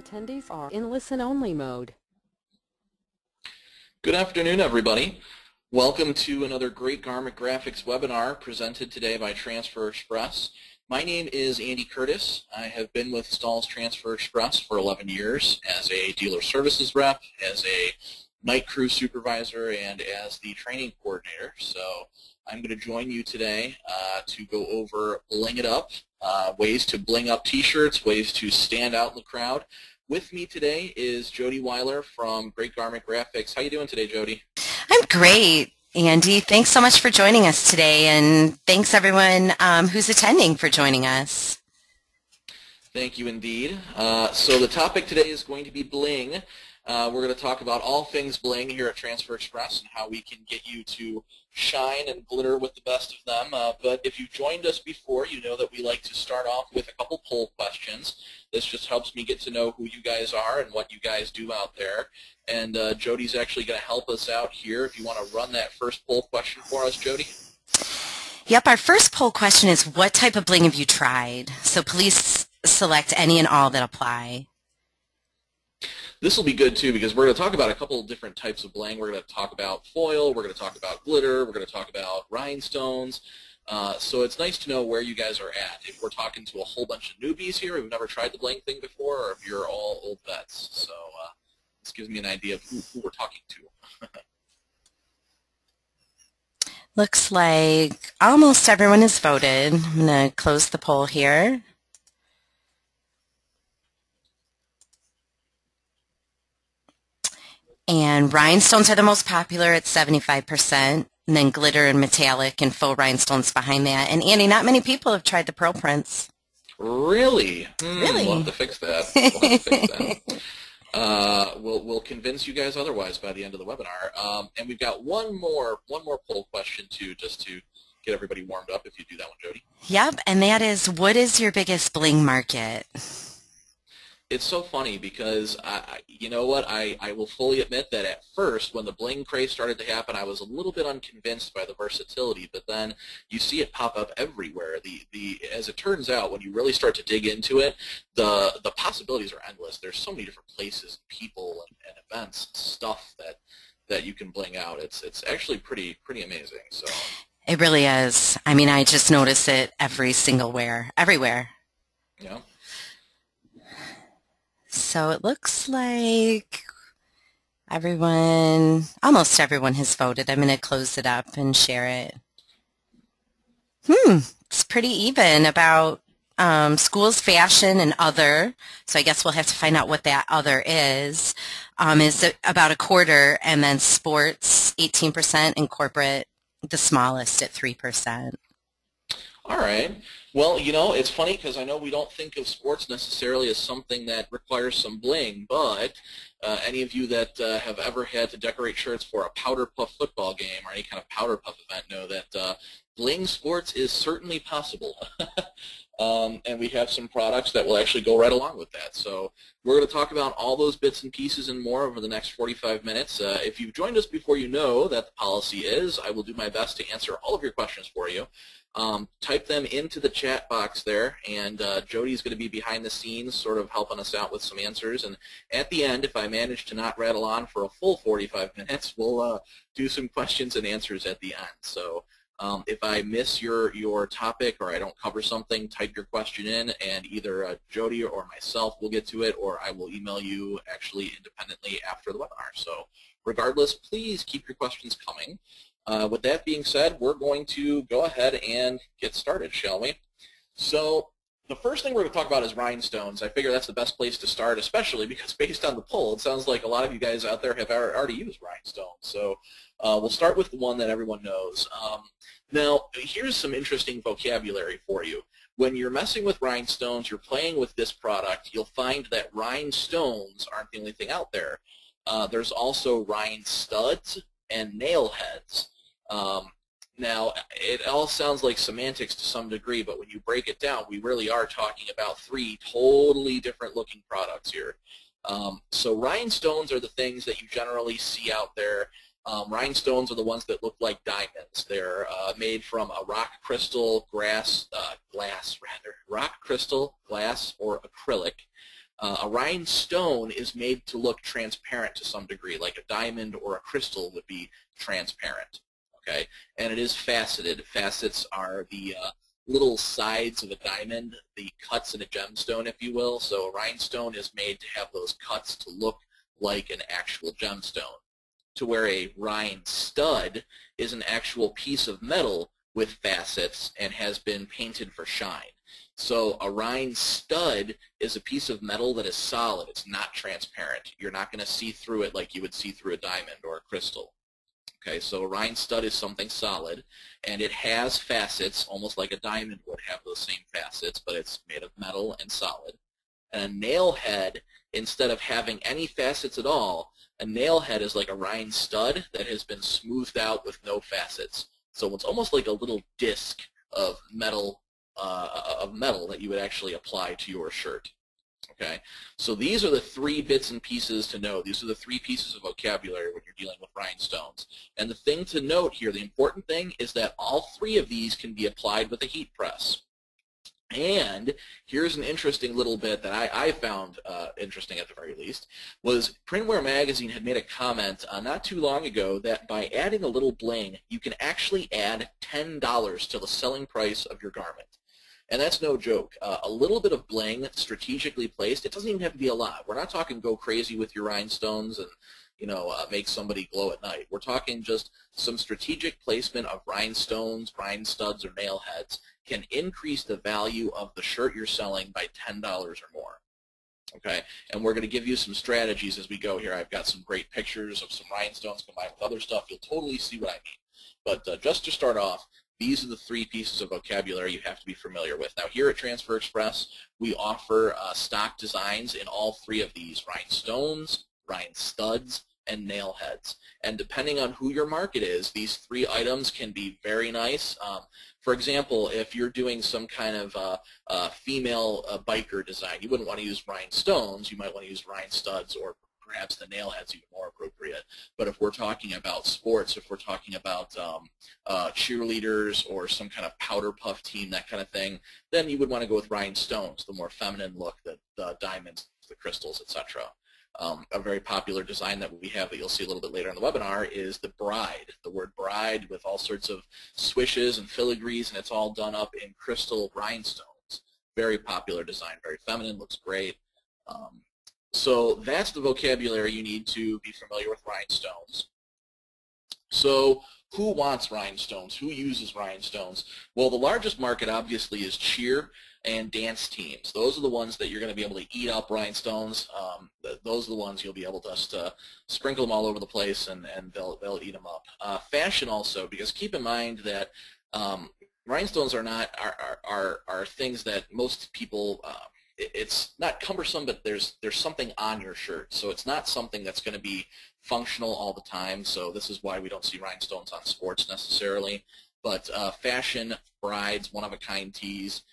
attendees are in listen-only mode. Good afternoon, everybody. Welcome to another great garment graphics webinar presented today by Transfer Express. My name is Andy Curtis. I have been with Stahl's Transfer Express for 11 years as a dealer services rep, as a night crew supervisor, and as the training coordinator. So I'm going to join you today to go over Bling It Up, ways to bling up t-shirts, ways to stand out in the crowd. With me today is Jody Weiler from Great Garment Graphics. How you doing today, Jody? I'm great, Andy. Thanks so much for joining us today, and thanks everyone who's attending for joining us. Thank you indeed. So the topic today is going to be bling. We're going to talk about all things bling here at Transfer Express and how we can get you to shine and glitter with the best of them. But if you've joined us before, you know that we like to start off with a couple poll questions. This just helps me get to know who you guys are and what you guys do out there. And Jody's actually going to help us out here. If you want to run that first poll question for us, Jody. Yep, our first poll question is, what type of bling have you tried? So please select any and all that apply. This will be good too because we're going to talk about a couple of different types of bling. We're going to talk about foil, we're going to talk about glitter, we're going to talk about rhinestones. So it's nice to know where you guys are at. If we're talking to a whole bunch of newbies here who've never tried the bling thing before, or if you're all old vets. So this gives me an idea of who we're talking to. Looks like almost everyone has voted. I'm going to close the poll here. And rhinestones are the most popular at 75%, and then glitter and metallic and faux rhinestones behind that. And Andy, not many people have tried the pearl prints. Really? Really? We'll have to fix that. We'll have to fix that. We'll convince you guys otherwise by the end of the webinar. And we've got one more poll question too, just to get everybody warmed up. If you do that one, Jody. Yep, and that is, what is your biggest bling market? It's so funny because, you know what, I will fully admit that at first, when the bling craze started to happen, I was a little bit unconvinced by the versatility, but then you see it pop up everywhere. As it turns out, when you really start to dig into it, the possibilities are endless. There's so many different places, people, and events and stuff that you can bling out. It's actually pretty amazing. So it really is. I mean, I just notice it everywhere. Yeah. So it looks like almost everyone has voted. I'm going to close it up and share it. It's pretty even about schools, fashion, and other. So I guess we'll have to find out what that other is about a quarter, and then sports, 18%, and corporate, the smallest at 3%. All right. Well, you know, it's funny because I know we don't think of sports necessarily as something that requires some bling, but any of you that have ever had to decorate shirts for a powder puff football game or any kind of powder puff event know that bling sports is certainly possible. And we have some products that will actually go right along with that. So we're going to talk about all those bits and pieces and more over the next 45 minutes. If you've joined us before, you know that the policy is I will do my best to answer all of your questions for you. Type them into the chat box there, and Jody's going to be behind the scenes sort of helping us out with some answers. And at the end, if I manage to not rattle on for a full 45 minutes, we'll do some questions and answers at the end. So if I miss your topic or I don't cover something, type your question in, and either Jody or myself will get to it, or I will email you actually independently after the webinar. So regardless, please keep your questions coming. With that being said, we're going to go ahead and get started, shall we? So the first thing we're going to talk about is rhinestones. I figure that's the best place to start, especially because based on the poll, it sounds like a lot of you guys out there have already used rhinestones. So we'll start with the one that everyone knows. Now, here's some interesting vocabulary for you. When you're messing with rhinestones, you're playing with this product, you'll find that rhinestones aren't the only thing out there. There's also rhinestuds and nail heads. Now, it all sounds like semantics to some degree, but when you break it down, we really are talking about three totally different looking products here. So rhinestones are the things that you generally see out there. Rhinestones are the ones that look like diamonds. They're made from a rock crystal, rock crystal, glass, or acrylic. A rhinestone is made to look transparent to some degree, like a diamond or a crystal would be transparent. Okay, and it is faceted. Facets are the little sides of a diamond, the cuts in a gemstone, if you will. So a rhinestone is made to have those cuts to look like an actual gemstone, to where a rhine stud is an actual piece of metal with facets and has been painted for shine. So a rhine stud is a piece of metal that is solid. It's not transparent. You're not going to see through it like you would see through a diamond or a crystal. Okay, so a rhine stud is something solid, and it has facets, almost like a diamond would have those same facets, but it's made of metal and solid. And a nail head, instead of having any facets at all, a nail head is like a rhine stud that has been smoothed out with no facets. So it's almost like a little disc of metal that you would actually apply to your shirt. Okay, so these are the 3 bits and pieces to know. These are the 3 pieces of vocabulary when you're dealing with rhinestones. And the thing to note here, the important thing, is that all 3 of these can be applied with a heat press. And here's an interesting little bit that I found interesting at the very least, was Printwear Magazine had made a comment not too long ago that by adding a little bling, you can actually add $10 to the selling price of your garment. And that's no joke. A little bit of bling strategically placed, it doesn't even have to be a lot. We're not talking go crazy with your rhinestones and, you know, make somebody glow at night. We're talking just some strategic placement of rhinestones, rhine studs, or nail heads can increase the value of the shirt you're selling by $10 or more. Okay, and we're going to give you some strategies as we go here. I've got some great pictures of some rhinestones combined with other stuff. You'll totally see what I mean. But just to start off, these are the 3 pieces of vocabulary you have to be familiar with. Now here at Transfer Express, we offer stock designs in all 3 of these: rhinestones, rhine studs, and nail heads. And depending on who your market is, these 3 items can be very nice. For example, if you're doing some kind of female biker design, you wouldn't want to use rhinestones. You might want to use rhine studs, or perhaps the nail head's even more appropriate. But if we're talking about sports, if we're talking about cheerleaders or some kind of powder puff team, that kind of thing, then you would want to go with rhinestones, the more feminine look, the diamonds, the crystals, etc. A very popular design that we have that you'll see a little bit later in the webinar is the bride. The word bride with all sorts of swishes and filigrees, and it's all done up in crystal rhinestones. Very popular design, very feminine, looks great. So that's the vocabulary you need to be familiar with rhinestones. So who wants rhinestones? Who uses rhinestones? Well, the largest market obviously is cheer and dance teams. Those are the ones that you're going to be able to eat up rhinestones. Those are the ones you'll be able to just sprinkle them all over the place, and they'll eat them up. Fashion also, because keep in mind that rhinestones are not are things that most people it's not cumbersome, but there's something on your shirt, so it's not something that's going to be functional all the time. So this is why we don't see rhinestones on sports necessarily. But fashion, brides, one-of-a-kind tees.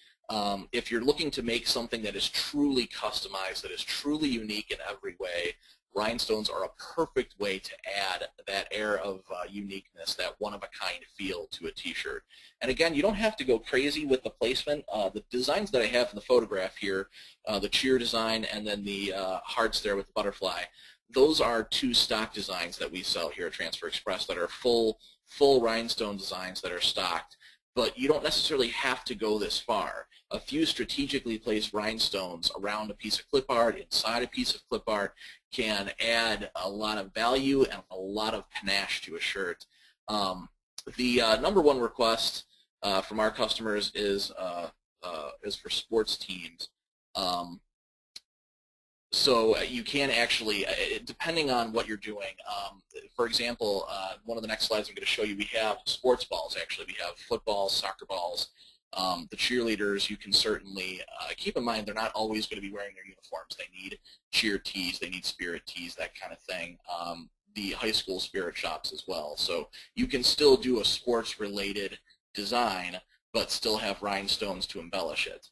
If you're looking to make something that is truly customized, that is truly unique in every way, rhinestones are a perfect way to add that air of uniqueness, that one-of-a-kind feel to a t-shirt. And again, you don't have to go crazy with the placement. The designs that I have in the photograph here, the cheer design and then the hearts there with the butterfly, those are 2 stock designs that we sell here at Transfer Express that are full rhinestone designs that are stocked. But you don't necessarily have to go this far. A few strategically placed rhinestones around a piece of clip art, inside a piece of clip art, can add a lot of value and a lot of panache to a shirt. The number 1 request from our customers is for sports teams. So you can actually, depending on what you're doing, for example, one of the next slides I'm going to show you, we have sports balls actually. We have footballs, soccer balls. The cheerleaders, you can certainly keep in mind they're not always going to be wearing their uniforms. They need cheer tees, they need spirit tees, that kind of thing. The high school spirit shops as well. So you can still do a sports-related design, but still have rhinestones to embellish it.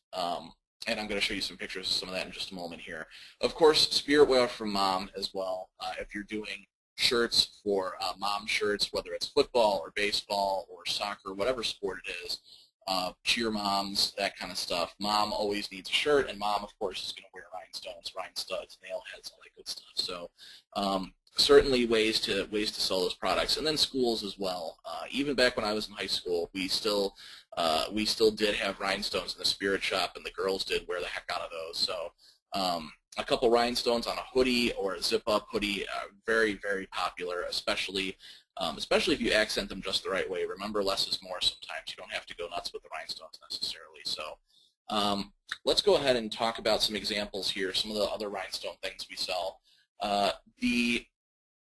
And I'm going to show you some pictures of some of that in just a moment here. Of course, spirit wear for mom as well. If you're doing shirts for mom shirts, whether it's football or baseball or soccer, whatever sport it is, cheer moms, that kind of stuff. Mom always needs a shirt, and mom, of course, is going to wear rhinestones, rhine studs, nail heads, all that good stuff. So certainly ways to sell those products, and then schools as well. Even back when I was in high school, we still did have rhinestones in the spirit shop, and the girls did wear the heck out of those. So a couple rhinestones on a hoodie or a zip-up hoodie, very, very popular, especially if you accent them just the right way. Remember, less is more sometimes. You don't have to go nuts with the rhinestones necessarily. So let's go ahead and talk about some examples here, some of the other rhinestone things we sell. The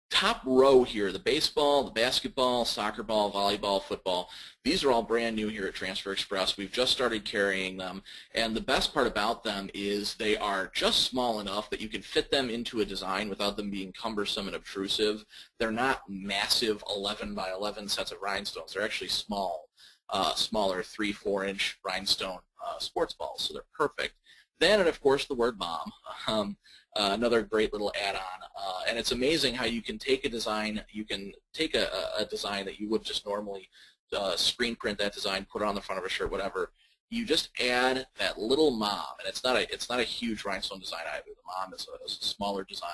top row here, the baseball, the basketball, soccer ball, volleyball, football, these are all brand new here at Transfer Express. We've just started carrying them, and the best part about them is they are just small enough that you can fit them into a design without them being cumbersome and obtrusive. They're not massive 11 by 11 sets of rhinestones. They're actually small, smaller 3-4 inch rhinestone sports balls, so they're perfect. Then, and of course, the word mom. Another great little add-on, and it's amazing how you can take a design. You can take a design that you would just normally screen print that design, put it on the front of a shirt, whatever. You just add that little mom, and it's not a huge rhinestone design either. The mom is a smaller design.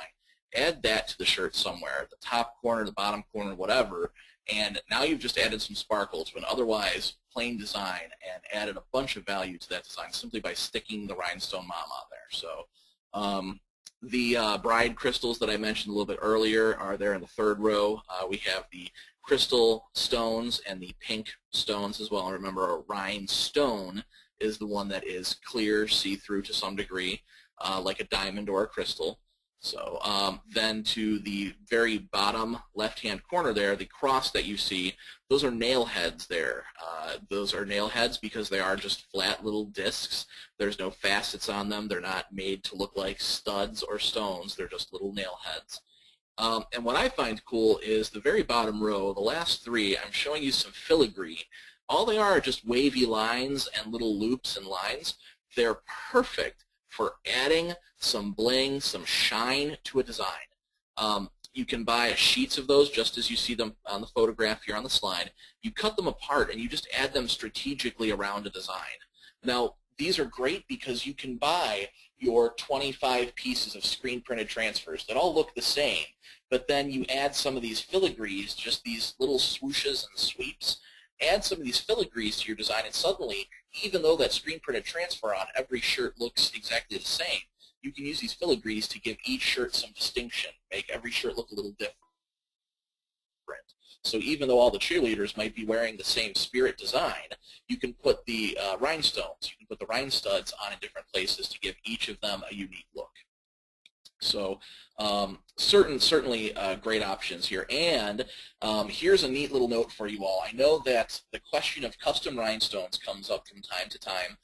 Add that to the shirt somewhere, the top corner, the bottom corner, whatever, and now you've just added some sparkle to an otherwise plain design and added a bunch of value to that design simply by sticking the rhinestone mom on there. So. The bride crystals that I mentioned a little bit earlier are there in the third row. We have the crystal stones and the pink stones as well. Remember, a rhinestone is the one that is clear, see-through to some degree, like a diamond or a crystal. So then to the very bottom left-hand corner there, the cross that you see, those are nail heads there. Those are nail heads because they are just flat little discs. There's no facets on them. They're not made to look like studs or stones. They're just little nail heads. And what I find cool is the very bottom row, the last three, I'm showing you some filigree. All they are just wavy lines and little loops and lines. They're perfect for adding some bling, some shine to a design. You can buy sheets of those just as you see them on the photograph here on the slide. You cut them apart and you just add them strategically around a design. Now, these are great because you can buy your 25 pieces of screen printed transfers that all look the same, but then you add some of these filigrees, just these little swooshes and sweeps, add some of these filigrees to your design, and suddenly, even though that screen printed transfer on every shirt looks exactly the same, you can use these filigrees to give each shirt some distinction, make every shirt look a little different. So even though all the cheerleaders might be wearing the same spirit design, you can put the rhinestones, you can put the rhine studs on in different places to give each of them a unique look. So certainly great options here. And here's a neat little note for you all. I know that the question of custom rhinestones comes up from time to time.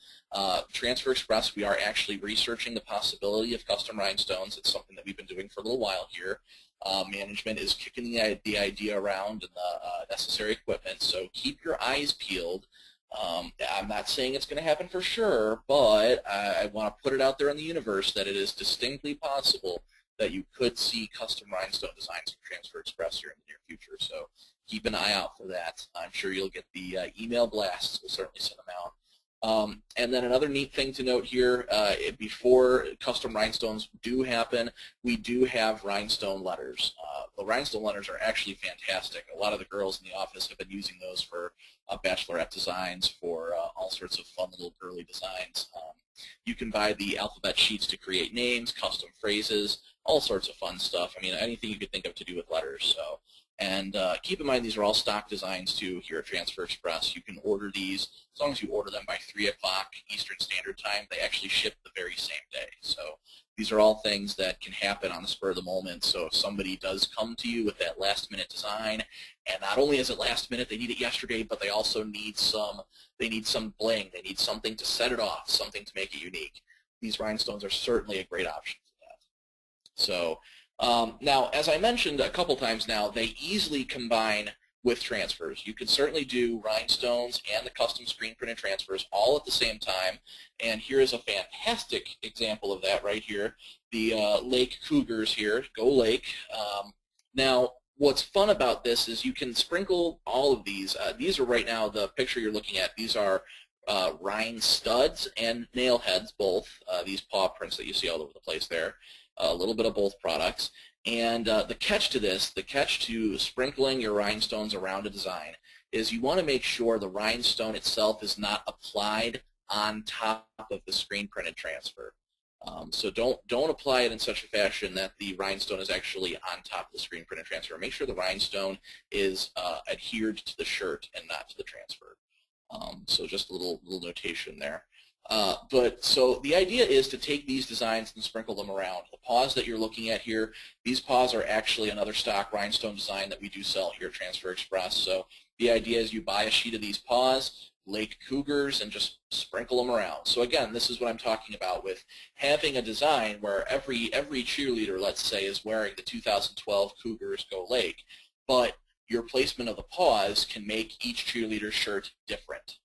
Transfer Express, we are actually researching the possibility of custom rhinestones. It's something that we've been doing for a little while here. Management is kicking the idea around and the necessary equipment, so keep your eyes peeled. I'm not saying it's going to happen for sure, but I want to put it out there in the universe that it is distinctly possible that you could see custom rhinestone designs from Transfer Express here in the near future. So keep an eye out for that. I'm sure you'll get the email blasts. We'll certainly send them out. And then another neat thing to note here, before custom rhinestones do happen, we do have rhinestone letters. The rhinestone letters are actually fantastic. A lot of the girls in the office have been using those for bachelorette designs, for all sorts of fun little girly designs. You can buy the alphabet sheets to create names, custom phrases, all sorts of fun stuff. I mean, anything you could think of to do with letters. So. And keep in mind, these are all stock designs, too, here at Transfer Express. You can order these. As long as you order them by 3 o'clock Eastern Standard Time, they actually ship the very same day. So these are all things that can happen on the spur of the moment. So if somebody does come to you with that last-minute design, and not only is it last minute, they need it yesterday, but they also need some bling. They need something to set it off, something to make it unique. These rhinestones are certainly a great option for that. So now, as I mentioned a couple times now, they easily combine with transfers. You can certainly do rhinestones and the custom screen printed transfers all at the same time, and here is a fantastic example of that right here. The Lake Cougars here, Go Lake. Now, what's fun about this is you can sprinkle all of these. These are right now, the picture you're looking at, these are rhine studs and nail heads, both. These paw prints that you see all over the place there. A little bit of both products. And the catch to this, the catch to sprinkling your rhinestones around a design is you want to make sure the rhinestone itself is not applied on top of the screen printed transfer. So don't apply it in such a fashion that the rhinestone is actually on top of the screen printed transfer. Make sure the rhinestone is adhered to the shirt and not to the transfer. So just a little notation there. But so the idea is to take these designs and sprinkle them around. The paws that you're looking at here, these paws are actually another stock rhinestone design that we do sell here at Transfer Express. So the idea is you buy a sheet of these paws, Lake Cougars, and just sprinkle them around. So again, this is what I'm talking about with having a design where every cheerleader, let's say, is wearing the 2012 Cougars Go Lake, but your placement of the paws can make each cheerleader's shirt different.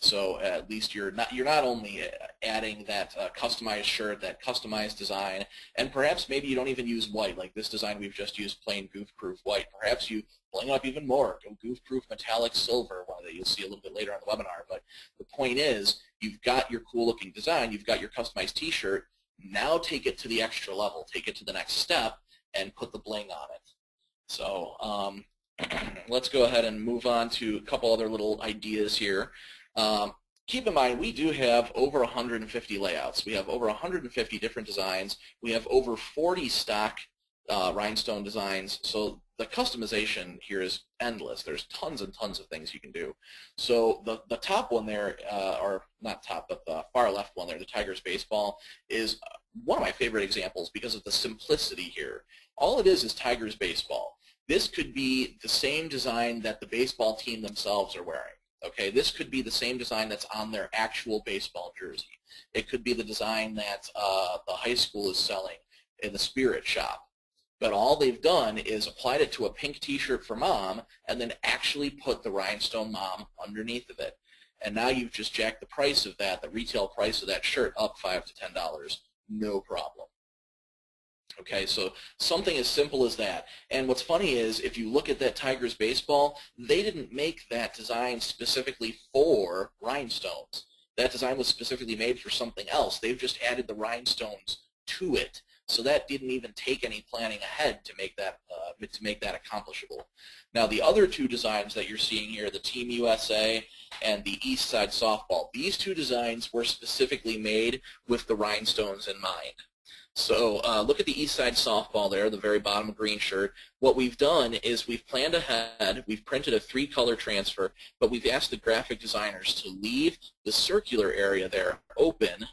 So at least you're not only adding that customized shirt, that customized design, and perhaps maybe you don't even use white. Like this design we've just used plain goof-proof white. Perhaps you bling up even more, go goof-proof metallic silver, one that you'll see a little bit later on the webinar. But the point is, you've got your cool-looking design, you've got your customized T-shirt. Now take it to the extra level, take it to the next step, and put the bling on it. So let's go ahead and move on to a couple other little ideas here. Keep in mind, we do have over 150 layouts. We have over 150 different designs. We have over 40 stock rhinestone designs. So the customization here is endless. There's tons and tons of things you can do. So the top one there, or not top, but the far left one there, the Tigers baseball, is one of my favorite examples because of the simplicity here. All it is Tigers baseball. This could be the same design that the baseball team themselves are wearing. Okay, this could be the same design that's on their actual baseball jersey. It could be the design that the high school is selling in the Spirit shop. But all they've done is applied it to a pink T-shirt for mom and then actually put the rhinestone mom underneath of it. And now you've just jacked the price of that, the retail price of that shirt, up $5 to $10. No problem. Okay, so something as simple as that. And what's funny is, if you look at that Tigers baseball, they didn't make that design specifically for rhinestones. That design was specifically made for something else. They've just added the rhinestones to it. So that didn't even take any planning ahead to make that accomplishable. Now the other two designs that you're seeing here, the Team USA and the East Side Softball, these two designs were specifically made with the rhinestones in mind. So look at the East Side Softball there, the very bottom green shirt. What we've done is we've planned ahead, we've printed a 3-color transfer, but we've asked the graphic designers to leave the circular area there open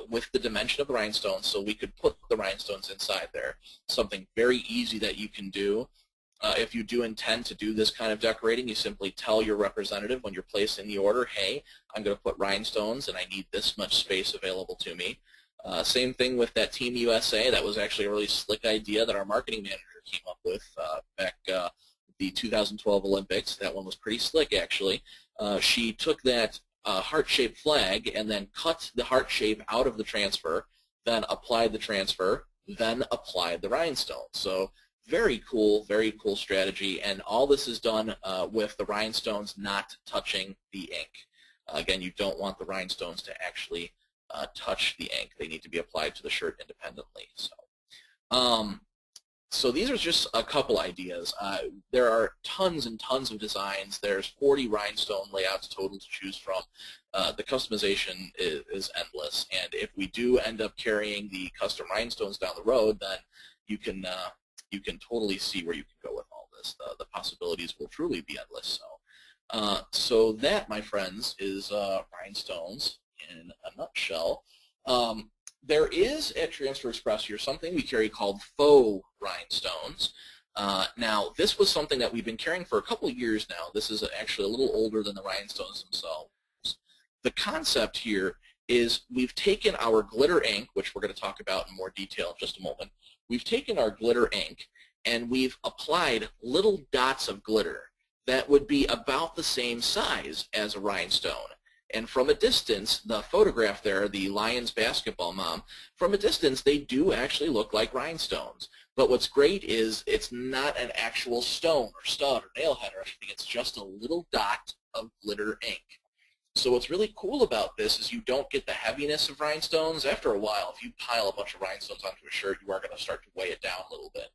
with the dimension of the rhinestones so we could put the rhinestones inside there. Something very easy that you can do. If you do intend to do this kind of decorating, you simply tell your representative when you're placing the order, hey, I'm going to put rhinestones and I need this much space available to me. Same thing with that Team USA. That was actually a really slick idea that our marketing manager came up with back the 2012 Olympics. That one was pretty slick, actually. She took that heart-shaped flag and then cut the heart shape out of the transfer, then applied the transfer, then applied the rhinestone. So very cool strategy. And all this is done with the rhinestones not touching the ink. Again, you don't want the rhinestones to actually touch the ink. They need to be applied to the shirt independently. So these are just a couple ideas. There are tons and tons of designs. There's 40 rhinestone layouts total to choose from. The customization is endless, and if we do end up carrying the custom rhinestones down the road, then you can totally see where you can go with all this. The possibilities will truly be endless. So that, my friends, is rhinestones in a nutshell. There is at Transfer Express here something we carry called Faux Rhinstones. Now, this was something that we've been carrying for a couple of years now. This is actually a little older than the rhinestones themselves. The concept here is we've taken our glitter ink, which we're going to talk about in more detail in just a moment. We've taken our glitter ink and we've applied little dots of glitter that would be about the same size as a rhinestone. And from a distance, the photograph there, the Lions basketball mom, from a distance they do actually look like rhinestones. But what's great is it's not an actual stone or stud or nailhead or anything. It's just a little dot of glitter ink. So what's really cool about this is you don't get the heaviness of rhinestones. After a while, if you pile a bunch of rhinestones onto a shirt, you are going to start to weigh it down a little bit.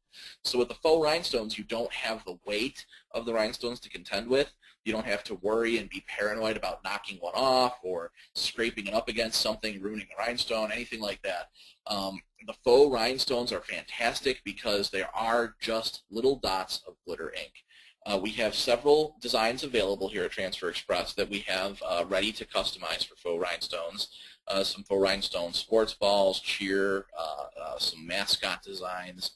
So with the faux rhinestones, you don't have the weight of the rhinestones to contend with. You don't have to worry and be paranoid about knocking one off or scraping it up against something, ruining the rhinestone, anything like that. The faux rhinestones are fantastic because they are just little dots of glitter ink. We have several designs available here at Transfer Express that we have ready to customize for faux rhinestones. Some faux rhinestone sports balls, cheer, some mascot designs.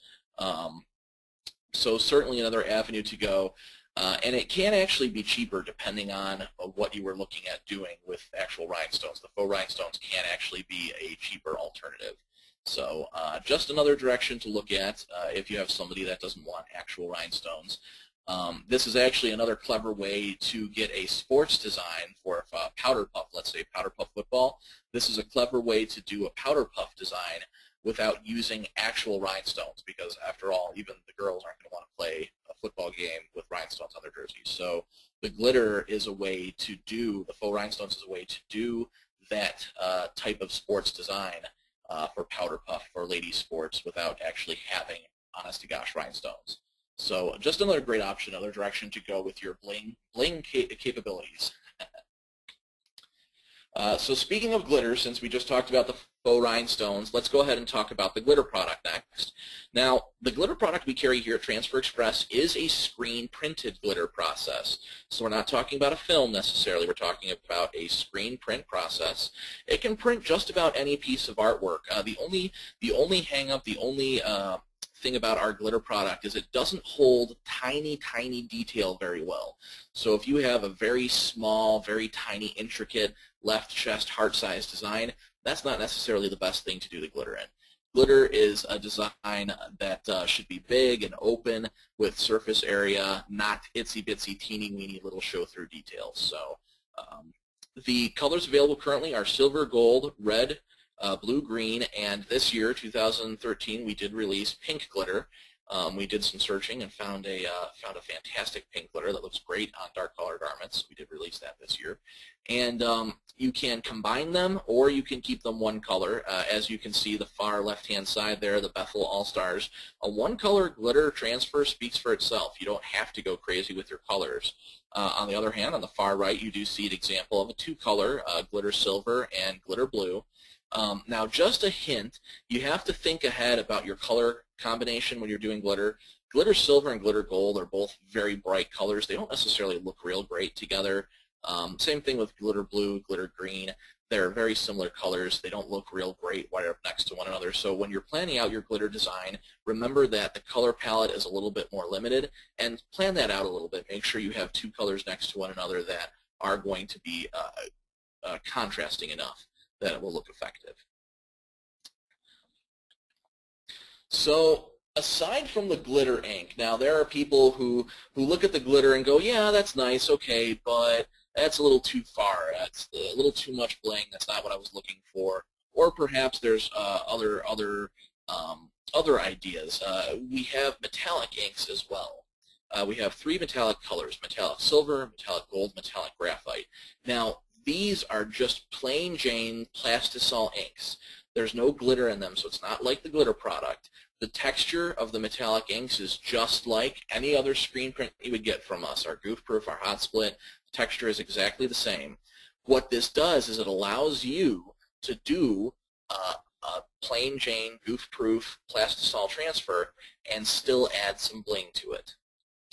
So certainly another avenue to go. And it can actually be cheaper depending on what you were looking at doing with actual rhinestones. The faux rhinestones can actually be a cheaper alternative. So just another direction to look at if you have somebody that doesn't want actual rhinestones. This is actually another clever way to get a sports design for a powder puff, let's say powder puff football. This is a clever way to do a powder puff design without using actual rhinestones, because after all, even the girls aren't going to want to play a football game with rhinestones on their jerseys. So the glitter is a way to do, the faux rhinestones is a way to do that type of sports design for powder puff for ladies sports without actually having, honest to gosh, rhinestones. So just another great option, another direction to go with your bling capabilities. So speaking of glitter, since we just talked about the faux rhinestones, let's go ahead and talk about the glitter product next. Now, the glitter product we carry here at Transfer Express is a screen printed glitter process. So we're not talking about a film necessarily, we're talking about a screen print process. It can print just about any piece of artwork. The only hang-up, the only thing about our glitter product is it doesn't hold tiny detail very well. So if you have a very small, very tiny, intricate left chest heart-sized design, that's not necessarily the best thing to do the glitter in. Glitter is a design that should be big and open with surface area, not itsy-bitsy, teeny-weeny little show-through details. So the colors available currently are silver, gold, red, blue, green, and this year, 2013, we did release pink glitter. We did some searching and found a fantastic pink glitter that looks great on dark color garments. We did release that this year. And you can combine them or you can keep them one color. As you can see, the far left-hand side there, the Bethel All-Stars. A one-color glitter transfer speaks for itself. You don't have to go crazy with your colors. On the other hand, on the far right, you do see an example of a two-color, glitter silver and glitter blue. Now, just a hint, you have to think ahead about your color combination when you're doing glitter. Glitter silver and glitter gold are both very bright colors. They don't necessarily look real great together. Same thing with glitter blue, glitter green. They're very similar colors. They don't look real great right up next to one another. So when you're planning out your glitter design, remember that the color palette is a little bit more limited, and plan that out a little bit. Make sure you have two colors next to one another that are going to be contrasting enough that it will look effective. So aside from the glitter ink, now there are people who look at the glitter and go, yeah, that's nice, okay, but that's a little too far. That's a little too much bling. That's not what I was looking for. Or perhaps there's other ideas. We have metallic inks as well. We have three metallic colors: metallic silver, metallic gold, metallic graphite. Now, these are just plain Jane plastisol inks. There's no glitter in them, so it's not like the glitter product. The texture of the metallic inks is just like any other screen print you would get from us. Our goof proof, our hot split, texture is exactly the same. What this does is it allows you to do a plain Jane goof proof plastisol transfer and still add some bling to it.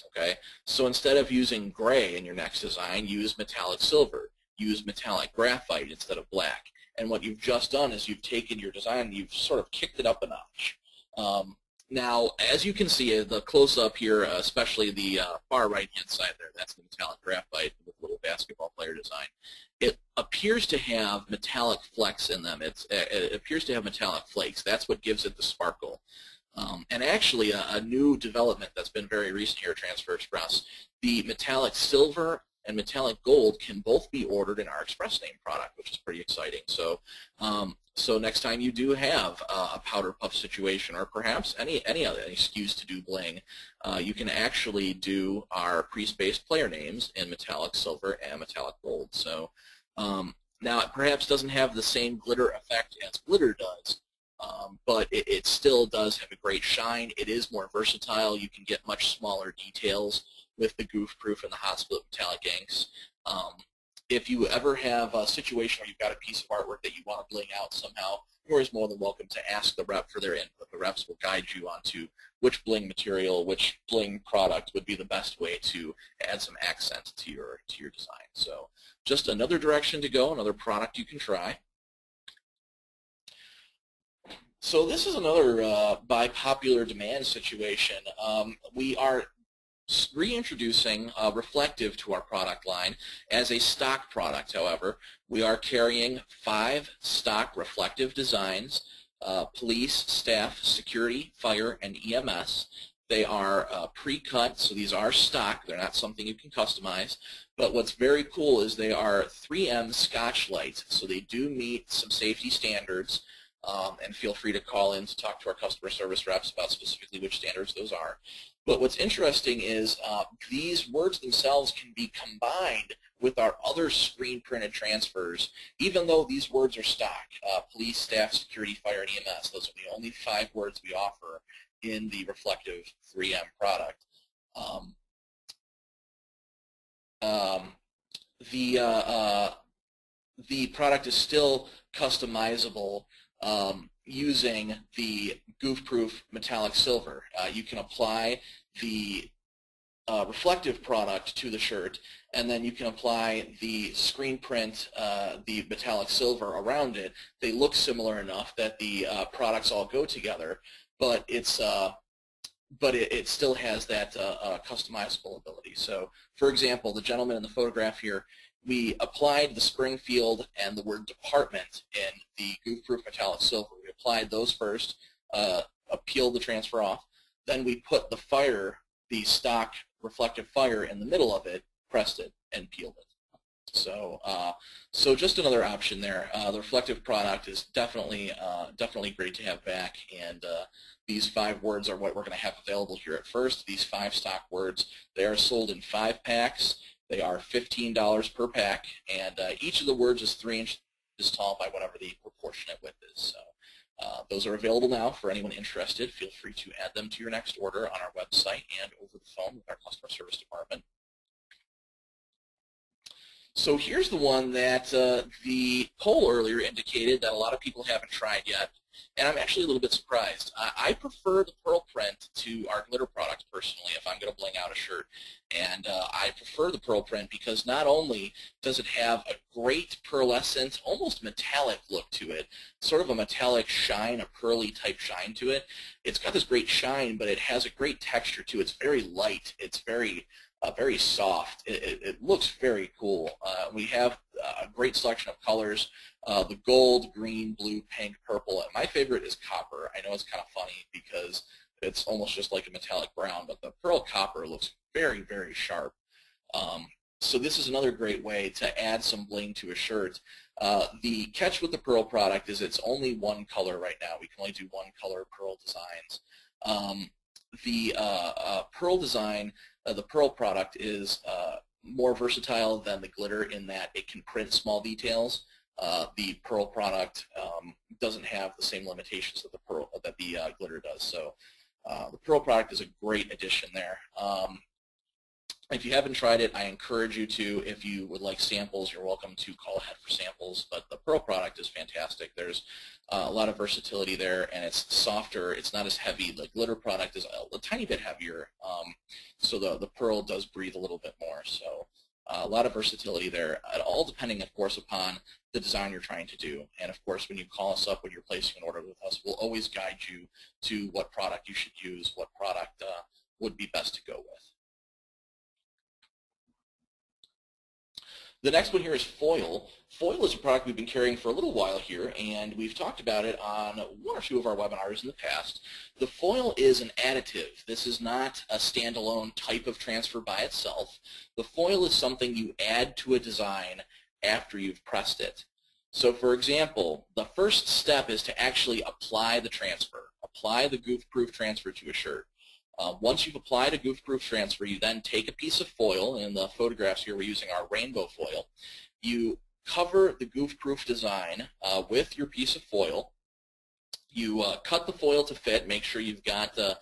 Okay? So instead of using gray in your next design, use metallic silver. Use metallic graphite instead of black. And what you've just done is you've taken your design and you've sort of kicked it up a notch. Now, as you can see, the close-up here, especially the far right-hand side there, that's the metallic graphite with little basketball player design. It appears to have metallic flecks in them. It appears to have metallic flakes. That's what gives it the sparkle. And actually, a new development that's been very recent here at Transfer Express, the metallic silver and metallic gold can both be ordered in our express name product, which is pretty exciting. So, so next time you do have a powder puff situation, or perhaps any SKUs to do bling, you can actually do our crease-based player names in metallic silver and metallic gold. So now it perhaps doesn't have the same glitter effect as glitter does, but it still does have a great shine. It is more versatile. You can get much smaller details with the goof proof and the hot split metallic inks. If you ever have a situation where you've got a piece of artwork that you want to bling out somehow, you're always more than welcome to ask the rep for their input. The reps will guide you onto which bling material, which bling product would be the best way to add some accent to your design. So just another direction to go, another product you can try. So this is another by popular demand situation. We are reintroducing reflective to our product line as a stock product. However, we are carrying 5 stock reflective designs: police, staff, security, fire, and EMS. They are pre-cut, so these are stock. They're not something you can customize. But what's very cool is they are 3M Scotch-Lite, so they do meet some safety standards. And feel free to call in to talk to our customer service reps about specifically which standards those are. But what's interesting is these words themselves can be combined with our other screen printed transfers, even though these words are stock: police, staff, security, fire, and EMS. Those are the only 5 words we offer in the reflective 3M product. The product is still customizable using the goof-proof metallic silver. You can apply the reflective product to the shirt, and then you can apply the screen print, the metallic silver around it. They look similar enough that the products all go together, but it's it still has that customizable ability. So, for example, the gentleman in the photograph here, we applied the Springfield and the word department in the goof-proof metallic silver. We applied those first, peeled the transfer off, then we put the fire, the stock reflective fire, in the middle of it, pressed it, and peeled it. So, so just another option there. The reflective product is definitely great to have back, and these 5 words are what we're going to have available here at first. These 5 stock words, they are sold in 5 packs. They are $15 per pack, and each of the words is 3 inches tall by whatever the proportionate width is. So those are available now for anyone interested. Feel free to add them to your next order on our website and over the phone with our customer service department. So here's the one that the poll earlier indicated that a lot of people haven't tried yet, and I'm actually a little bit surprised. I prefer the pearl print to our glitter product personally if I'm going to bling out a shirt, and I prefer the pearl print because not only does it have a great pearlescent, almost metallic look to it, sort of a metallic shine, a pearly type shine to it. It's got this great shine, but it has a great texture too. It's very light. It's very soft. It looks very cool. We have a great selection of colors: the gold, green, blue, pink, purple. And my favorite is copper. I know it's kind of funny because it's almost just like a metallic brown, but the pearl copper looks very, very sharp. So this is another great way to add some bling to a shirt. The catch with the pearl product is it's only one color right now. We can only do one color pearl designs. The pearl design, the pearl product, is more versatile than the glitter in that it can print small details. The pearl product doesn't have the same limitations that the glitter does. So the pearl product is a great addition there. If you haven't tried it, I encourage you to. If you would like samples, you're welcome to call ahead for samples. But the pearl product is fantastic. There's a lot of versatility there, and it's softer. It's not as heavy. The glitter product is a tiny bit heavier, so the pearl does breathe a little bit more. So a lot of versatility there, all depending, of course, upon the design you're trying to do. And, of course, when you call us up when you're placing an order with us, we'll always guide you to what product you should use, what product would be best to go with. The next one here is foil. Foil is a product we've been carrying for a little while here, and we've talked about it on one or two of our webinars in the past. The foil is an additive. This is not a standalone type of transfer by itself. The foil is something you add to a design after you've pressed it. So for example, the first step is to actually apply the transfer. Apply the goof-proof transfer to a shirt. Once you've applied a goof-proof transfer, you then take a piece of foil. In the photographs here, we're using our rainbow foil. You cover the goof-proof design with your piece of foil. You cut the foil to fit. Make sure you've got the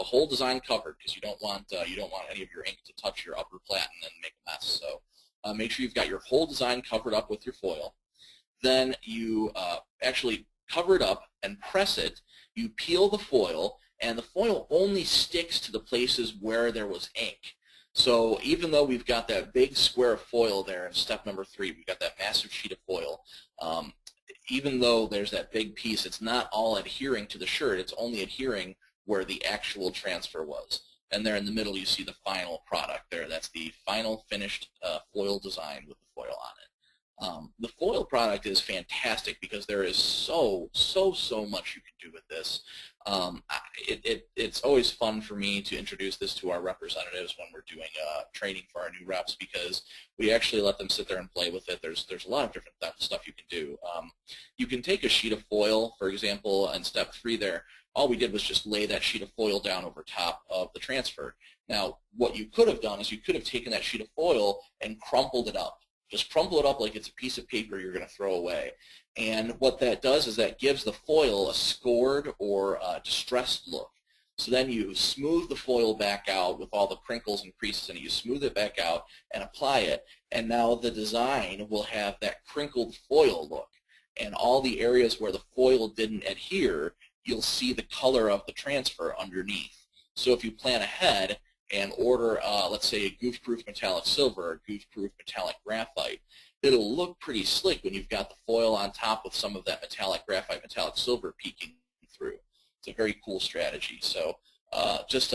whole design covered, because you don't want any of your ink to touch your upper plat and then make a mess. So make sure you've got your whole design covered up with your foil. Then you actually cover it up and press it. You peel the foil, and the foil only sticks to the places where there was ink. So even though we've got that big square of foil there in step number 3, we've got that massive sheet of foil, even though there's that big piece, it's not all adhering to the shirt. It's only adhering where the actual transfer was. And there in the middle you see the final product there. That's the final finished foil design with the foil on it. The foil product is fantastic because there is so much you can do with this. It's always fun for me to introduce this to our representatives when we're doing training for our new reps, because we actually let them sit there and play with it. There's a lot of different stuff you can do. You can take a sheet of foil, for example, in step 3 there. All we did was just lay that sheet of foil down over top of the transfer. Now, what you could have done is you could have taken that sheet of foil and crumpled it up. Just crumple it up like it's a piece of paper you're going to throw away. And what that does is that gives the foil a scored or distressed look. So then you smooth the foil back out with all the crinkles and creases in it. You smooth it back out and apply it. And now the design will have that crinkled foil look. And all the areas where the foil didn't adhere, you'll see the color of the transfer underneath. So if you plan ahead and order, let's say, a goof-proof metallic silver or goof-proof metallic graphite, it'll look pretty slick when you've got the foil on top with some of that metallic graphite, metallic silver peeking through. It's a very cool strategy. So just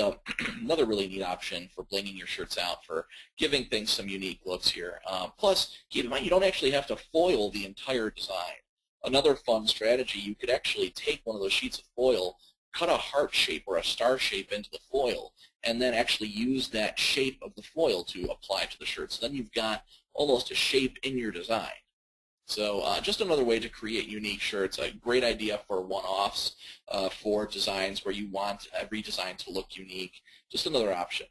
another really neat option for blinging your shirts out, for giving things some unique looks here. Plus, keep in mind, you don't actually have to foil the entire design. Another fun strategy, you could actually take one of those sheets of foil, cut a heart shape or a star shape into the foil, and then actually use that shape of the foil to apply to the shirt. So then you've got almost a shape in your design. So just another way to create unique shirts. A great idea for one-offs, for designs where you want every design to look unique. Just another option.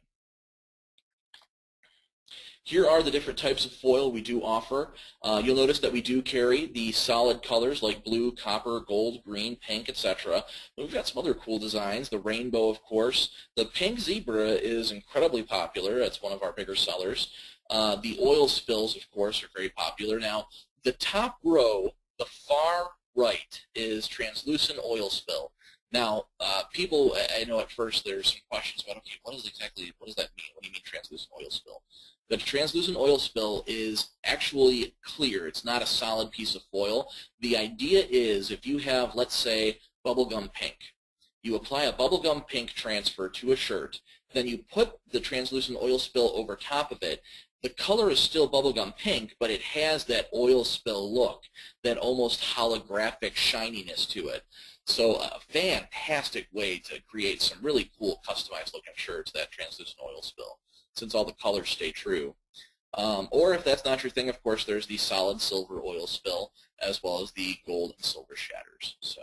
Here are the different types of foil we do offer. You'll notice that we do carry the solid colors like blue, copper, gold, green, pink, etc. We've got some other cool designs. The rainbow, of course. The pink zebra is incredibly popular. It's one of our bigger sellers. The oil spills, of course, are very popular. Now, the top row, the far right, is translucent oil spill. Now, people, I know at first there's some questions about, okay, what does that mean? What do you mean translucent oil spill? The translucent oil spill is actually clear. It's not a solid piece of foil. The idea is if you have, let's say, bubblegum pink, you apply a bubblegum pink transfer to a shirt, then you put the translucent oil spill over top of it. The color is still bubblegum pink, but it has that oil spill look, that almost holographic shininess to it. So a fantastic way to create some really cool customized looking shirts, that translucent oil spill, since all the colors stay true. Or if that's not your thing, of course, there's the solid silver oil spill, as well as the gold and silver shatters. So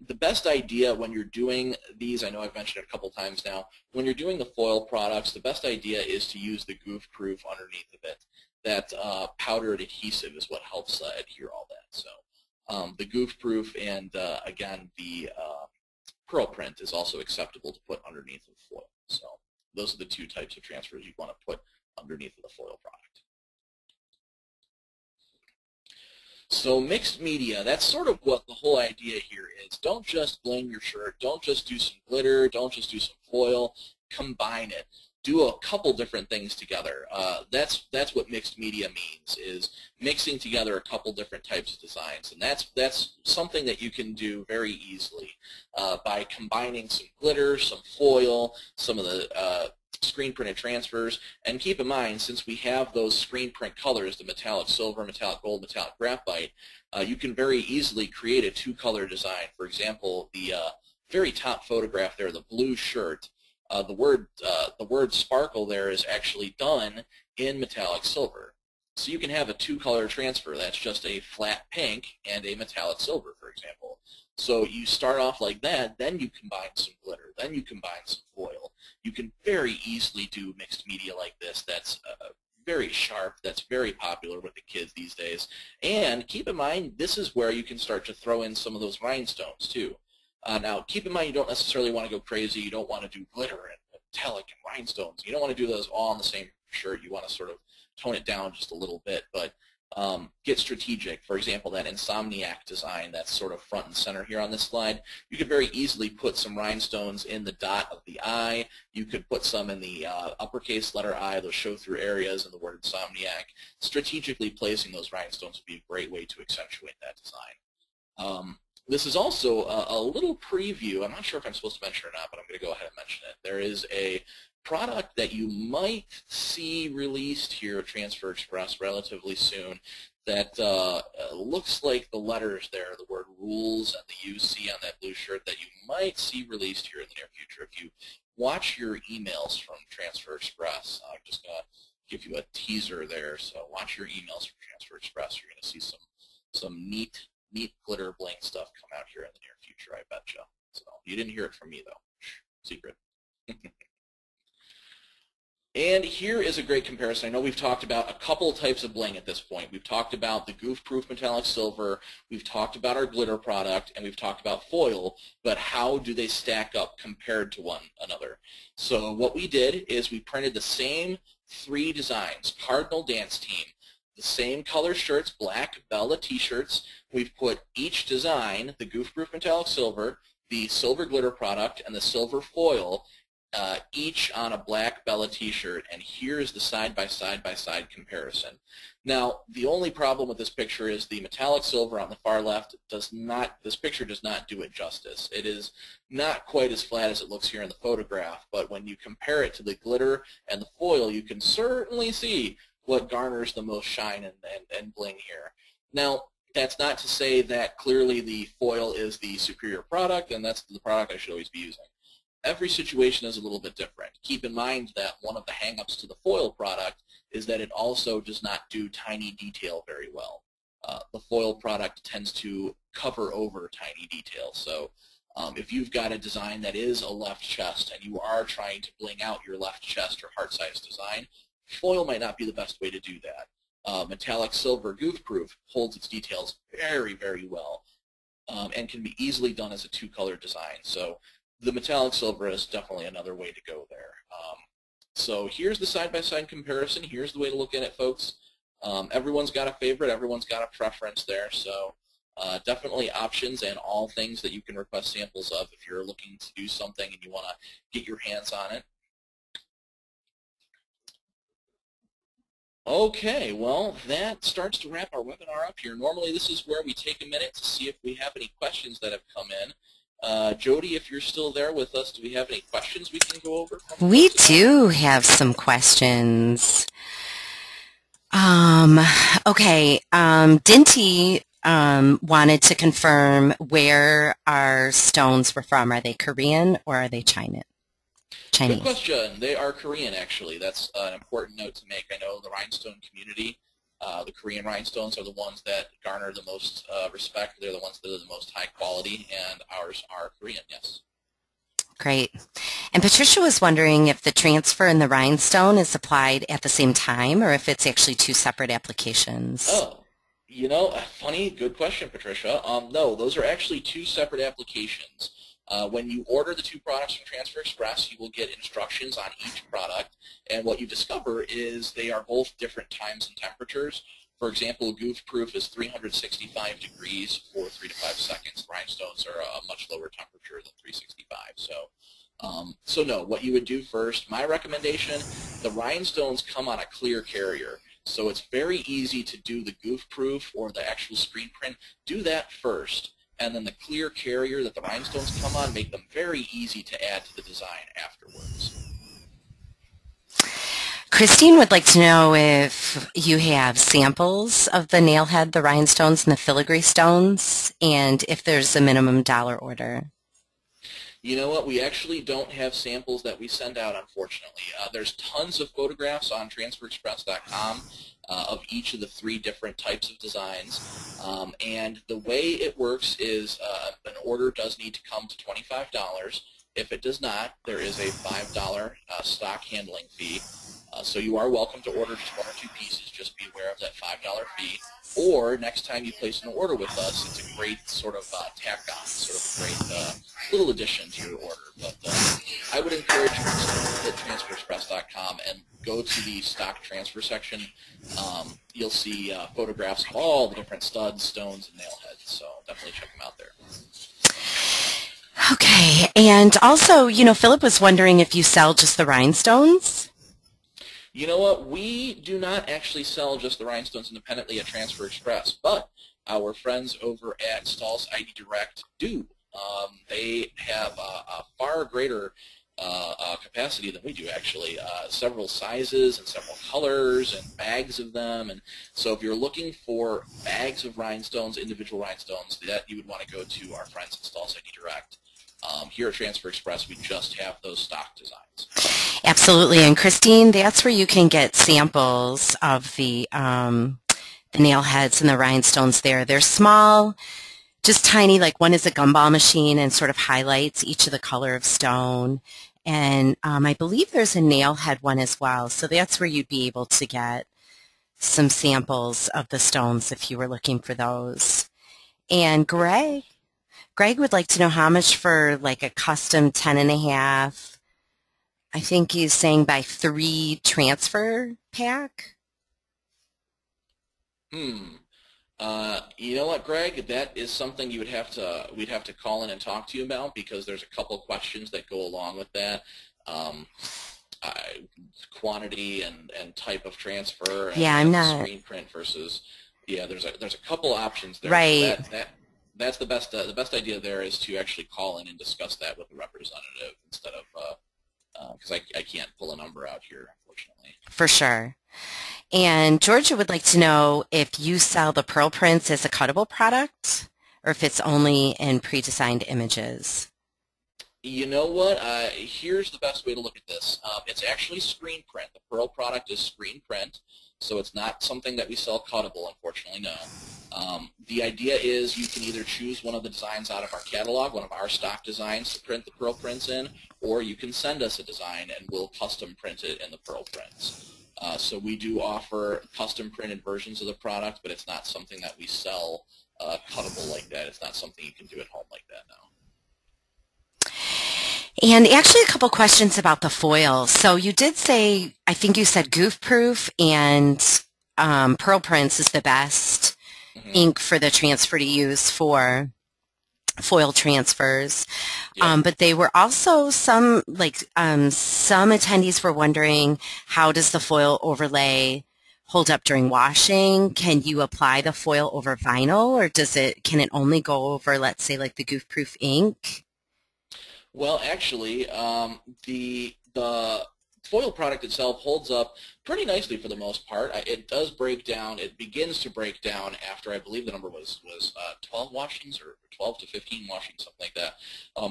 the best idea when you're doing these, I know I've mentioned it a couple times now, when you're doing the foil products, the best idea is to use the goof-proof underneath of it. That powdered adhesive is what helps adhere all that. So the goof-proof and, again, the pearl print is also acceptable to put underneath of foil. So those are the two types of transfers you want to put underneath of the foil product. So mixed media, that's sort of what the whole idea here is. Don't just bling your shirt. Don't just do some glitter. Don't just do some foil. Combine it. Do a couple different things together. That's what mixed media means, is mixing together a couple different types of designs. And that's something that you can do very easily by combining some glitter, some foil, some of the screen printed transfers. And keep in mind, since we have those screen print colors, the metallic silver, metallic gold, metallic graphite, you can very easily create a two-color design. For example, the very top photograph there, the blue shirt, the word sparkle there is actually done in metallic silver. So you can have a two-color transfer. That's just a flat pink and a metallic silver, for example. So you start off like that, then you combine some glitter, then you combine some foil. You can very easily do mixed media like this. That's very sharp. That's very popular with the kids these days. And keep in mind, this is where you can start to throw in some of those rhinestones too. Now, keep in mind, you don't necessarily want to go crazy. You don't want to do glitter and metallic and rhinestones. You don't want to do those all on the same shirt. You want to sort of tone it down just a little bit, but get strategic. For example, that Insomniac design that's sort of front and center here on this slide, you could very easily put some rhinestones in the dot of the eye. You could put some in the uppercase letter I, those show-through areas in the word Insomniac. Strategically placing those rhinestones would be a great way to accentuate that design. This is also a little preview. I'm not sure if I'm supposed to mention it or not, but I'm going to go ahead and mention it. There is a product that you might see released here at Transfer Express relatively soon that looks like the letters there, the word rules and the UC on that blue shirt, that you might see released here in the near future. If you watch your emails from Transfer Express, I'm just going to give you a teaser there. So watch your emails from Transfer Express. You're going to see some neat glitter bling stuff come out here in the near future, I bet you. So you didn't hear it from me, though. Secret. And here is a great comparison. I know we've talked about a couple types of bling at this point. We've talked about the goof-proof metallic silver, we've talked about our glitter product, and we've talked about foil, but how do they stack up compared to one another? So what we did is we printed the same three designs, Cardinal Dance Team, the same color shirts, black Bella t-shirts. We've put each design, the goof-proof metallic silver, the silver glitter product, and the silver foil, each on a black Bella t-shirt, and here's the side-by-side comparison. Now, the only problem with this picture is the metallic silver on the far left this picture does not do it justice. It is not quite as flat as it looks here in the photograph, but when you compare it to the glitter and the foil, you can certainly see what garners the most shine and bling here. Now, that's not to say that clearly the foil is the superior product, and that's the product I should always be using. Every situation is a little bit different. Keep in mind that one of the hang-ups to the foil product is that it also does not do tiny detail very well. The foil product tends to cover over tiny detail. So if you've got a design that is a left chest and you are trying to bling out your left chest or heart-sized design, foil might not be the best way to do that. Metallic silver goof-proof holds its details very, very well and can be easily done as a two-color design. So the metallic silver is definitely another way to go there. So here's the side-by-side comparison. Here's the way to look at it, folks. Everyone's got a favorite. Everyone's got a preference there. So definitely options and all things that you can request samples of if you're looking to do something and you want to get your hands on it. Okay, well, that starts to wrap our webinar up here. Normally this is where we take a minute to see if we have any questions that have come in. Jody, if you're still there with us, do we have any questions we can go over? We do have some questions. Okay, Dinty wanted to confirm where our stones were from. Are they Korean or are they Chinese? Good question. They are Korean, actually. That's an important note to make. I know the rhinestone community, the Korean rhinestones are the ones that garner the most respect. They're the ones that are the most high quality, and ours are Korean, yes. Great. And Patricia was wondering if the transfer and the rhinestone is applied at the same time or if it's actually two separate applications. Oh, you know, funny, good question, Patricia. No, those are actually two separate applications. When you order the two products from Transfer Express, you will get instructions on each product, and what you discover is they are both different times and temperatures. For example, goof-proof is 365 degrees for 3 to 5 seconds. Rhinestones are a much lower temperature than 365. So no, what you would do first, my recommendation, the rhinestones come on a clear carrier. So it's very easy to do the goof-proof or the actual screen print. Do that first. And then the clear carrier that the rhinestones come on, make them very easy to add to the design afterwards. Christine would like to know if you have samples of the nail head, the rhinestones, and the filigree stones, and if there's a minimum dollar order. You know what? We actually don't have samples that we send out, unfortunately. There's tons of photographs on transferexpress.com of each of the 3 different types of designs. And the way it works is an order does need to come to $25. If it does not, there is a $5 stock handling fee. So you are welcome to order just 1 or 2 pieces. Just be aware of that $5 fee. Or next time you place an order with us, it's a great sort of tack on, sort of a great little addition to your order. But I would encourage you to hit transferexpress.com and go to the stock transfer section. You'll see photographs of all the different studs, stones, and nail heads. So definitely check them out there. Okay, and also, Philip was wondering if you sell just the rhinestones? You know what? We do not actually sell just the rhinestones independently at Transfer Express, but our friends over at Stahls ID Direct do. They have a far greater capacity than we do, actually. Several sizes and several colors and bags of them. And so if you're looking for bags of rhinestones, individual rhinestones, that you would want to go to our friends at Stahls ID Direct. Here at Transfer Express, we just have those stock designs. Absolutely. And Christine, that's where you can get samples of the nail heads and the rhinestones there. They're small, just tiny, like one is a gumball machine and sort of highlights each of the color of stone. And I believe there's a nail head one as well. So that's where you'd be able to get some samples of the stones if you were looking for those. And Greg would like to know how much for like a custom 10.5. I think he's saying by 3 transfer pack. You know what, Greg? That is something we'd have to call in and talk to you about, because there's a couple questions that go along with that. Quantity and type of transfer. Yeah, I'm not screen print versus. Yeah, there's a couple options there. Right. So that's the best idea there is to actually call in and discuss that with the representative instead of because I can't pull a number out here, unfortunately. For sure. And Georgia would like to know if you sell the pearl prints as a cuttable product or if it's only in pre-designed images. You know what? Here's the best way to look at this. It's actually screen print. The pearl product is screen print, so it's not something that we sell cuttable, unfortunately, no. The idea is you can either choose one of the designs out of our catalog, one of our stock designs to print the pearl prints in, or you can send us a design and we'll custom print it in the pearl prints. So we do offer custom printed versions of the product, but it's not something that we sell cuttable like that. It's not something you can do at home like that now. And actually a couple questions about the foil. So you did say, I think you said goof proof and pearl prints is the best ink for the transfer to use for foil transfers. Yeah. But they were also some attendees were wondering, how does the foil overlay hold up during washing? Can you apply the foil over vinyl, or can it only go over, let's say, like the goof proof ink? Well, actually, the foil product itself holds up pretty nicely for the most part. It does break down. It begins to break down after, I believe the number was 12 washings or 12 to 15 washings, something like that.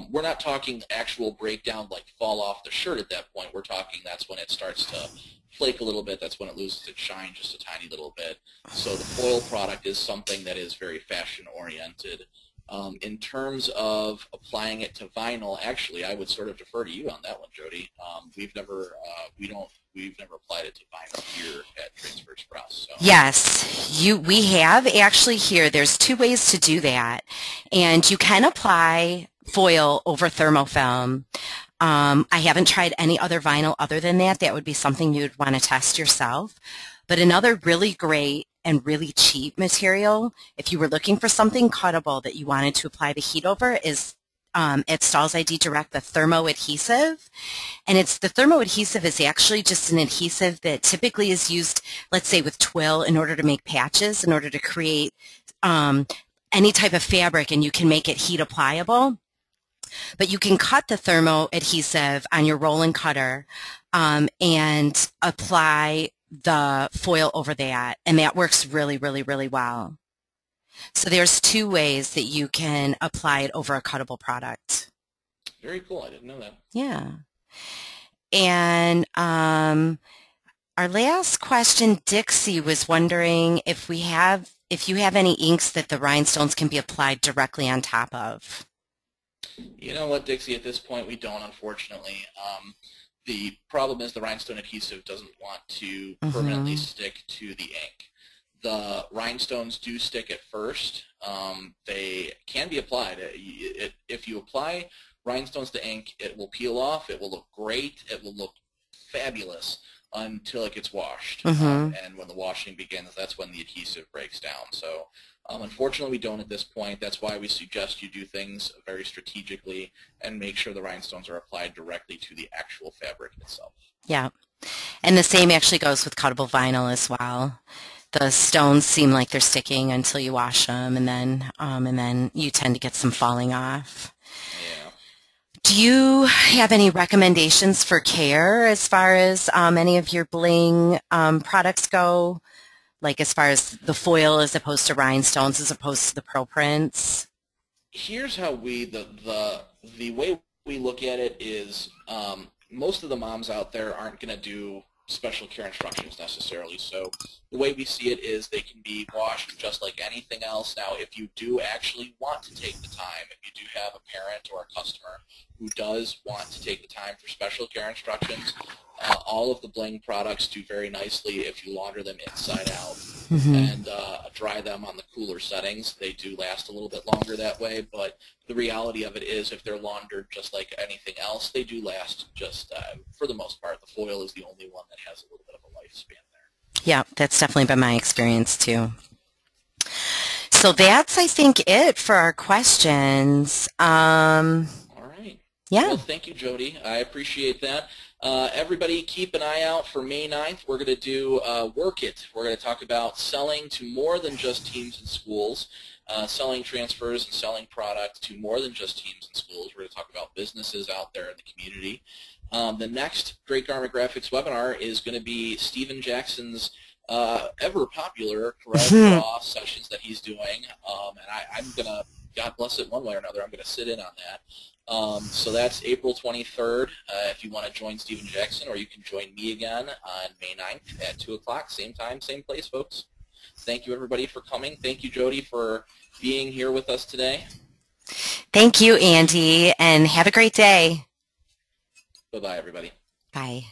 We're not talking actual breakdown like fall off the shirt at that point. We're talking that's when it starts to flake a little bit. That's when it loses its shine just a tiny little bit. So the foil product is something that is very fashion oriented. In terms of applying it to vinyl, actually, I would sort of defer to you on that one, Jody. We've never applied it to vinyl here at Transfer Express. So. Yes, we have actually here. There's 2 ways to do that, and you can apply foil over thermofilm. I haven't tried any other vinyl other than that. That would be something you would want to test yourself. But another really great and really cheap material, if you were looking for something cuttable that you wanted to apply the heat over, is at Stahls ID Direct, the thermo adhesive. And the thermo adhesive is actually just an adhesive that typically is used, let's say, with twill in order to make patches, in order to create any type of fabric, and you can make it heat applicable. But you can cut the thermo adhesive on your roll and cutter and apply the foil over that, and that works really, really, really well. So there's two ways that you can apply it over a cuttable product. Very cool. I didn't know that. Yeah. And our last question, Dixie was wondering if you have any inks that the rhinestones can be applied directly on top of. You know what, Dixie? At this point, we don't, unfortunately. The problem is the rhinestone adhesive doesn't want to permanently stick to the ink. The rhinestones do stick at first. They can be applied. If you apply rhinestones to ink, it will peel off. It will look great. It will look fabulous until it gets washed. And when the washing begins, that's when the adhesive breaks down. So unfortunately, we don't at this point. That's why we suggest you do things very strategically and make sure the rhinestones are applied directly to the actual fabric itself. Yeah. And the same actually goes with cuttable vinyl as well. The stones seem like they're sticking until you wash them, and then you tend to get some falling off. Yeah. Do you have any recommendations for care as far as any of your bling products go? Like as far as the foil as opposed to rhinestones as opposed to the pearl prints? Here's how the way we look at it is most of the moms out there aren't going to do special care instructions necessarily. So the way we see it is they can be washed just like anything else. Now, if you do actually want to take the time, if you do have a parent or a customer who does want to take the time for special care instructions, all of the bling products do very nicely if you launder them inside out and dry them on the cooler settings. They do last a little bit longer that way, but the reality of it is if they're laundered just like anything else, they do last just, for the most part. The foil is the only one that has a little bit of a lifespan there. Yeah, that's definitely been my experience too. So that's, I think, it for our questions. All right. Yeah. Well, thank you, Jody. I appreciate that. Everybody keep an eye out for May 9th. We're going to do Work It. We're going to talk about selling to more than just teams and schools, selling transfers and selling products to more than just teams and schools. We're going to talk about businesses out there in the community. The next Great Garment Graphics webinar is going to be Steven Jackson's ever popular Corel Draw sessions that he's doing, and I'm going to, God bless it one way or another, I'm going to sit in on that. So that's April 23rd if you want to join Steven Jackson, or you can join me again on May 9th at 2 o'clock, same time, same place, folks. Thank you, everybody, for coming. Thank you, Jody, for being here with us today. Thank you, Andy, and have a great day. Bye-bye, everybody. Bye.